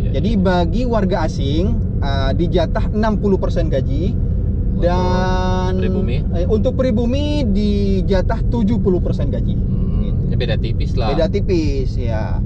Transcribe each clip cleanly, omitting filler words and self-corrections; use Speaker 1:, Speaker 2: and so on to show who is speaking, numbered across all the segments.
Speaker 1: Jadi bagi warga asing dijatah 60% gaji dan untuk pribumi dijatah 70% gaji.
Speaker 2: Ya beda tipis lah.
Speaker 1: Beda tipis ya.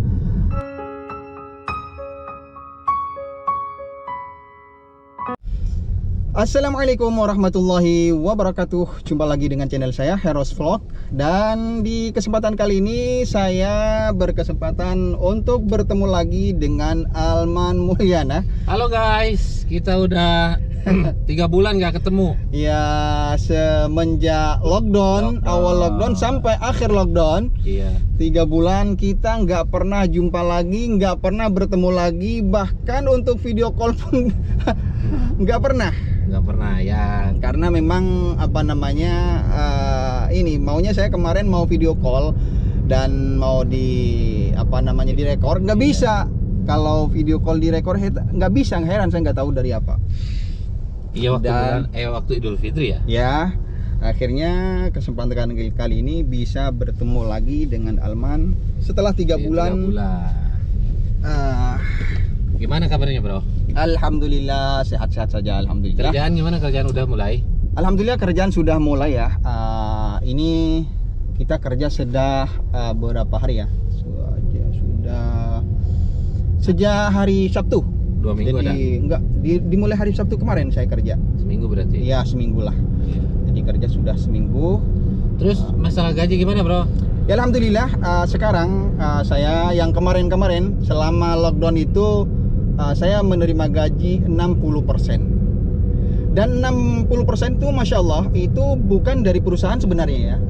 Speaker 1: Assalamualaikum warahmatullahi wabarakatuh. Jumpa lagi dengan channel saya Heros Vlog. Dan di kesempatan kali ini saya berkesempatan untuk bertemu lagi dengan Alman Mulyana.
Speaker 2: Halo guys, kita udah 3 bulan gak ketemu.
Speaker 1: Ya, semenjak lockdown, awal lockdown sampai akhir lockdown.
Speaker 2: Iya.
Speaker 1: 3 bulan kita nggak pernah jumpa lagi, nggak pernah bertemu lagi, bahkan untuk video call pun nggak pernah ya, karena memang apa namanya ini maunya saya kemarin mau video call dan mau direkord nggak bisa. Kalau video call direkord nggak bisa, heran, saya nggak tahu dari apa.
Speaker 2: Iya, waktu Idul Fitri ya.
Speaker 1: Ya, akhirnya kesempatan kali ini bisa bertemu lagi dengan Alman setelah 3 bulan.
Speaker 2: Gimana kabarnya, bro?
Speaker 1: Alhamdulillah sehat-sehat saja, alhamdulillah.
Speaker 2: Kerjaan gimana? Kerjaan udah mulai?
Speaker 1: Alhamdulillah kerjaan sudah mulai ya. Ini kita kerja sudah beberapa hari ya. Sudah sejak hari Sabtu.
Speaker 2: 2 minggu.
Speaker 1: Jadi
Speaker 2: ada?
Speaker 1: enggak, dimulai hari Sabtu kemarin saya kerja.
Speaker 2: Seminggu berarti?
Speaker 1: Ya, seminggu lah.
Speaker 2: Iya.
Speaker 1: Jadi kerja sudah seminggu.
Speaker 2: Terus masalah gaji gimana, bro?
Speaker 1: Ya alhamdulillah sekarang saya yang kemarin selama lockdown itu saya menerima gaji 60%. Dan 60% itu Masya Allah itu bukan dari perusahaan sebenarnya ya.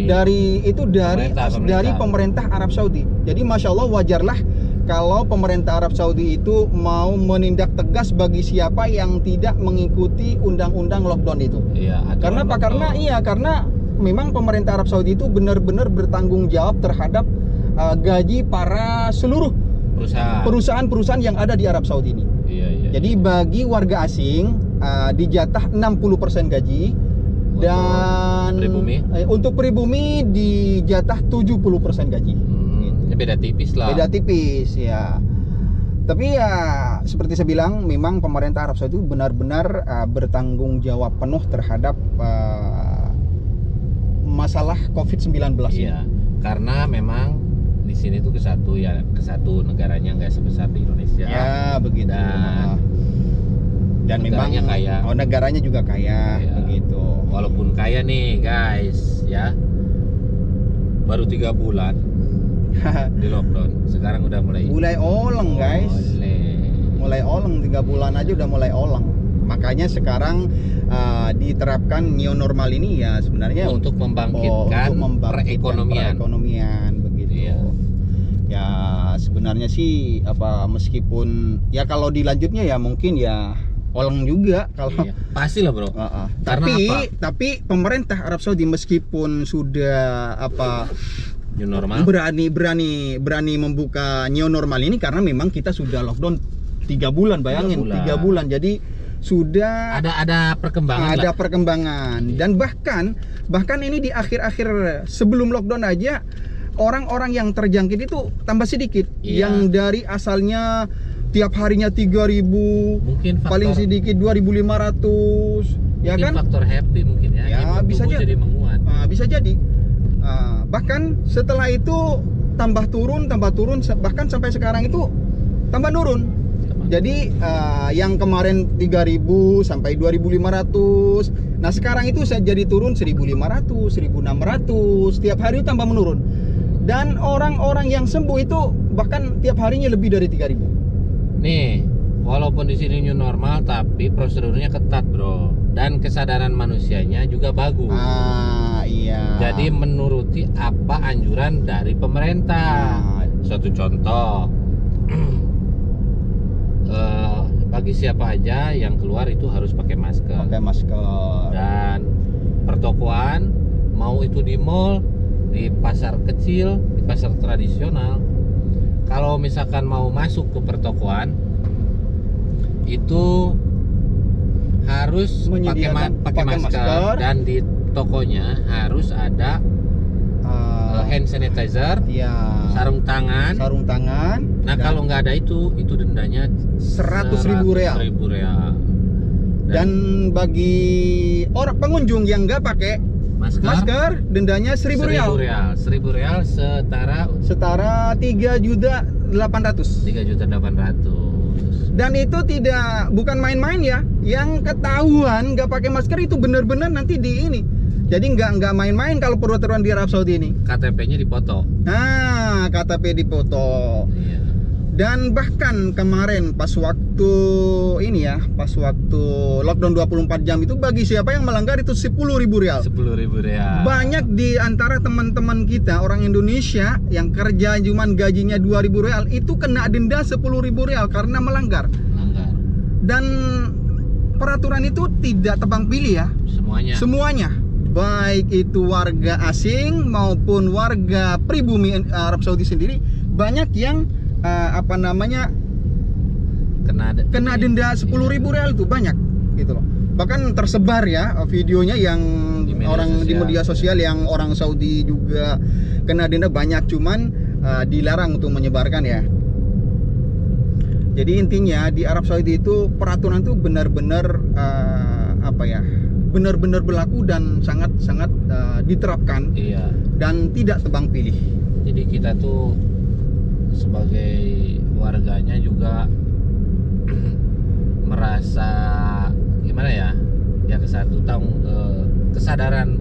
Speaker 1: Dari pemerintah Arab Saudi. Jadi Masya Allah wajarlah kalau pemerintah Arab Saudi itu mau menindak tegas bagi siapa yang tidak mengikuti undang-undang lockdown itu.
Speaker 2: Iya.
Speaker 1: Karena memang pemerintah Arab Saudi itu benar-benar bertanggung jawab terhadap gaji para seluruh perusahaan-perusahaan yang ada di Arab Saudi ini.
Speaker 2: Iya.
Speaker 1: Jadi bagi warga asing dijatah 60% gaji dan untuk pribumi dijatah 70% gaji.
Speaker 2: Ya beda tipis lah.
Speaker 1: Beda tipis ya. Tapi ya seperti saya bilang, memang pemerintah Arab Saudi itu benar-benar bertanggung jawab penuh terhadap masalah COVID-19 ini.
Speaker 2: Iya, karena memang di sini tuh ke satu negaranya nggak sebesar di Indonesia.
Speaker 1: Ya, begitu. Dan memang
Speaker 2: kaya.
Speaker 1: Negaranya juga kaya, begitu.
Speaker 2: Walaupun kaya nih, guys, ya. Baru 3 bulan di lockdown. Sekarang udah mulai
Speaker 1: oleng, guys. Mulai oleng, 3 bulan aja udah mulai oleng. Makanya sekarang diterapkan new normal ini ya sebenarnya
Speaker 2: untuk membangkitkan perekonomian
Speaker 1: begitu. Iya. Ya sebenarnya sih meskipun ya kalau dilanjutnya ya mungkin ya oleng juga kalau.
Speaker 2: Iya, pasti lah, bro.
Speaker 1: Tapi pemerintah Arab Saudi meskipun sudah
Speaker 2: new normal,
Speaker 1: berani membuka new normal ini karena memang kita sudah lockdown 3 bulan, bayangin 3 bulan. Jadi sudah
Speaker 2: ada perkembangan.
Speaker 1: Dan bahkan ini di akhir-akhir sebelum lockdown aja orang-orang yang terjangkit itu tambah sedikit.
Speaker 2: Iya.
Speaker 1: Yang dari asalnya tiap harinya 3.000, mungkin paling sedikit 2.500, ya kan?
Speaker 2: Faktor happy mungkin ya.
Speaker 1: Ya bisa jadi
Speaker 2: menguat.
Speaker 1: Bisa jadi. Bahkan setelah itu tambah turun, bahkan sampai sekarang itu tambah turun. Jadi yang kemarin 3.000 sampai 2.500. Nah sekarang itu jadi turun 1.500, 1.600. Tiap hari itu tambah menurun. Dan orang-orang yang sembuh itu bahkan tiap harinya lebih dari 3.000.
Speaker 2: Nih, walaupun di sini new normal, tapi prosedurnya ketat, bro. Dan kesadaran manusianya juga bagus.
Speaker 1: Iya.
Speaker 2: Jadi menuruti apa anjuran dari pemerintah. Suatu contoh. Bagi siapa aja yang keluar itu harus pakai masker. Dan pertokoan, mau itu di mall, di pasar kecil, di pasar tradisional, kalau misalkan mau masuk ke pertokoan itu harus pakai masker dan di tokonya harus ada hand sanitizer,
Speaker 1: ya,
Speaker 2: sarung tangan. Nah,
Speaker 1: dan
Speaker 2: kalau nggak ada itu dendanya
Speaker 1: 100.000 real.
Speaker 2: 100.000 real.
Speaker 1: Dan bagi orang pengunjung yang nggak pakai masker, dendanya 1.000 real.
Speaker 2: 1.000 real
Speaker 1: Setara 3.800.000.
Speaker 2: 3.800.000.
Speaker 1: Dan itu bukan main-main ya. Yang ketahuan nggak pakai masker itu benar-benar nanti di ini. Jadi nggak main-main kalau peraturan di Arab Saudi ini.
Speaker 2: KTP-nya dipoto.
Speaker 1: Nah, KTP dipoto.
Speaker 2: Iya.
Speaker 1: Dan bahkan kemarin pas waktu lockdown 24 jam itu bagi siapa yang melanggar itu 10.000 real.
Speaker 2: 10.000 real.
Speaker 1: Banyak di antara teman-teman kita orang Indonesia yang kerja cuman gajinya 2.000 real itu kena denda 10.000 real karena melanggar. Dan peraturan itu tidak tebang pilih ya. Semuanya. Baik itu warga asing maupun warga pribumi Arab Saudi sendiri, banyak yang kena denda 10.000 real itu banyak gitu loh. Bahkan tersebar ya videonya yang di media sosial yang orang Saudi juga kena denda banyak, cuman dilarang untuk menyebarkan ya. Jadi intinya di Arab Saudi itu peraturan itu benar-benar benar-benar berlaku dan sangat diterapkan.
Speaker 2: Iya.
Speaker 1: Dan tidak tebang pilih.
Speaker 2: Jadi kita tuh sebagai warganya juga merasa gimana ya? Ya kesadaran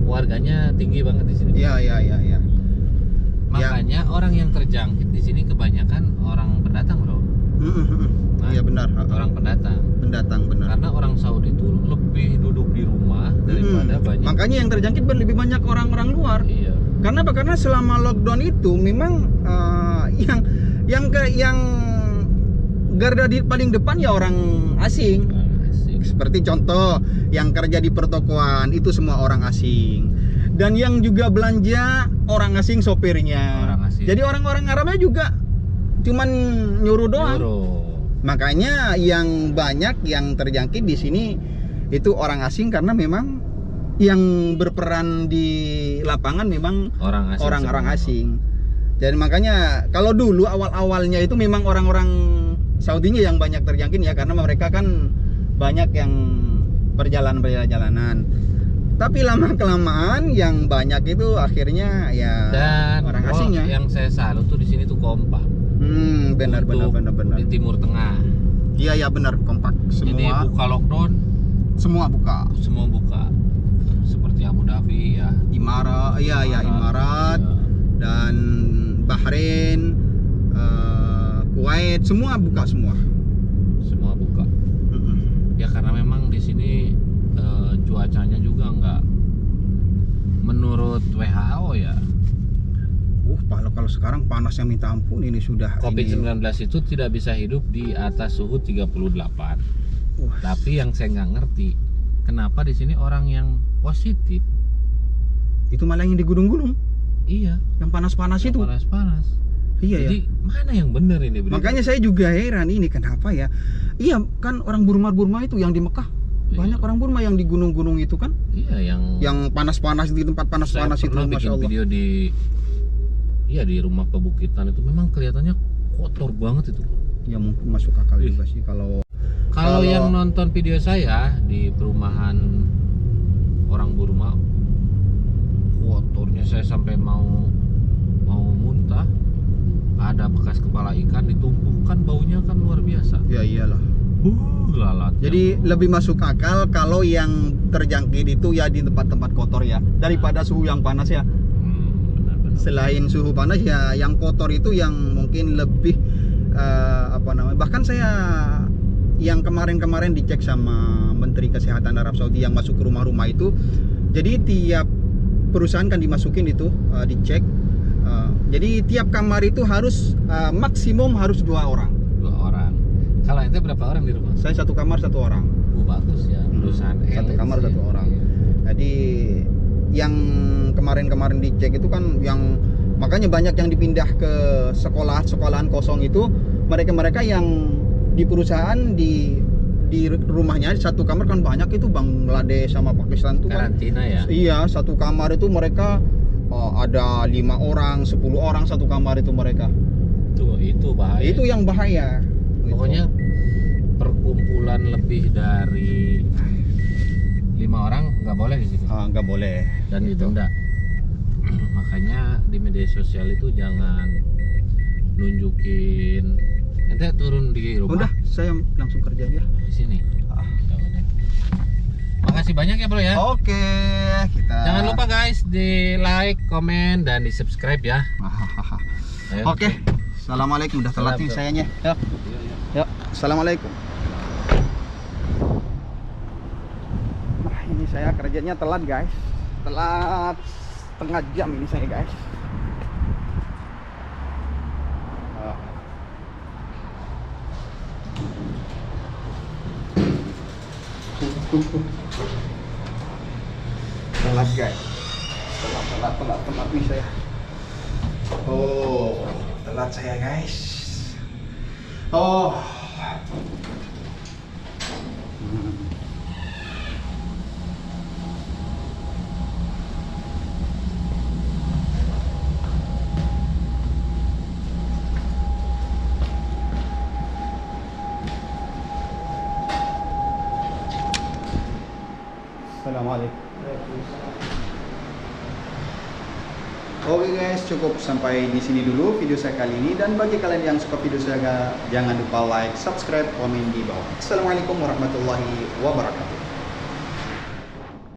Speaker 2: warganya tinggi banget di sini.
Speaker 1: Iya.
Speaker 2: Makanya orang yang terjangkit di sini kebanyakan orang pendatang, bro.
Speaker 1: Iya benar.
Speaker 2: Orang pendatang benar. Karena orang Saudi itu lebih duduk di rumah daripada banyak.
Speaker 1: Makanya yang terjangkit lebih banyak orang-orang luar.
Speaker 2: Iya.
Speaker 1: Karena apa? Karena selama lockdown itu memang yang garda paling depan ya orang asing. Seperti contoh yang kerja di pertokoan itu semua orang asing. Dan yang juga belanja orang asing sopirnya. Jadi orang-orang Arabnya juga cuman nyuruh doang. Makanya yang banyak yang terjangkit di sini itu orang asing karena memang yang berperan di lapangan memang orang-orang asing. Jadi makanya kalau dulu awal-awalnya itu memang orang-orang Saudinya yang banyak terjangkit ya, karena mereka kan banyak yang perjalanan. Tapi lama-kelamaan yang banyak itu akhirnya ya
Speaker 2: dan
Speaker 1: orang asingnya.
Speaker 2: Yang saya salut tuh di sini tuh kompak.
Speaker 1: Benar.
Speaker 2: Di Timur Tengah.
Speaker 1: Iya benar, kompak. Semua.
Speaker 2: Jadi buka lockdown,
Speaker 1: semua buka.
Speaker 2: Seperti Abu Dhabi ya.
Speaker 1: Imarat. Dan Bahrain, Kuwait, semua buka semua.
Speaker 2: Ya karena memang di sini cuacanya juga nggak menurut WHO ya.
Speaker 1: Kalau sekarang panasnya minta ampun, ini sudah
Speaker 2: COVID-19 itu tidak bisa hidup di atas suhu 38. Tapi yang saya nggak ngerti, kenapa di sini orang yang positif
Speaker 1: itu malah yang di gunung-gunung.
Speaker 2: Iya,
Speaker 1: yang panas-panas itu. Iya.
Speaker 2: Jadi mana yang benar ini?
Speaker 1: Makanya saya juga heran ini kenapa ya. Iya kan, orang Burma itu yang di Mekah. Banyak orang Burma yang di gunung-gunung itu kan.
Speaker 2: Iya, yang
Speaker 1: panas-panas di tempat panas-panas itu,
Speaker 2: Masya Allah. Video di rumah pebukitan itu memang kelihatannya kotor banget itu.
Speaker 1: Ya mungkin masuk akal juga sih kalau
Speaker 2: yang nonton video saya di perumahan orang Burma, kotornya saya sampai mau muntah. Ada bekas kepala ikan ditumpukan, baunya kan luar biasa.
Speaker 1: Ya iyalah.
Speaker 2: Lalat.
Speaker 1: Jadi lebih masuk akal kalau yang terjangkit itu ya di tempat-tempat kotor ya, daripada suhu yang panas ya. Selain suhu panas ya, yang kotor itu yang mungkin lebih bahkan saya yang kemarin dicek sama Menteri Kesehatan Arab Saudi yang masuk ke rumah-rumah itu. Jadi tiap perusahaan kan dimasukin itu dicek. Jadi tiap kamar itu harus maksimum harus 2 orang.
Speaker 2: Kalau ente berapa orang di rumah?
Speaker 1: Saya 1 kamar 1 orang.
Speaker 2: Bagus ya, lulusan
Speaker 1: 1 kamar 1 orang. Jadi yang kemarin dicek itu kan yang makanya banyak yang dipindah ke sekolahan kosong itu, mereka yang di perusahaan di rumahnya 1 kamar kan banyak itu Bangladesh sama Pakistan tuh
Speaker 2: karantina kan. Ya.
Speaker 1: Iya, 1 kamar itu mereka ada 5 orang, 10 orang satu kamar itu mereka.
Speaker 2: Itu bahaya.
Speaker 1: Itu yang bahaya.
Speaker 2: Pokoknya perkumpulan lebih dari 5 orang nggak boleh di situ.
Speaker 1: Nggak boleh.
Speaker 2: Dan didenda. Makanya di media sosial itu jangan nunjukin. Ente turun di rumah.
Speaker 1: Udah, saya langsung kerja aja
Speaker 2: di sini. Ya udah. Makasih banyak ya bro ya.
Speaker 1: Oke, kita.
Speaker 2: Jangan lupa guys di like, komen, dan di subscribe ya. Ayo.
Speaker 1: Oke. Assalamualaikum, udah telat nih sayanya. Yuk. Yuk. Assalamualaikum. Nah, ini saya kerjanya telat guys. Telat setengah jam ini saya guys. Telat guys. Telat nih saya. Oh, telat saya guys. Oh. Assalamualaikum. Oke guys, cukup sampai di sini dulu video saya kali ini, dan bagi kalian yang suka video saya jangan lupa like, subscribe, komen di bawah. Assalamualaikum warahmatullahi wabarakatuh.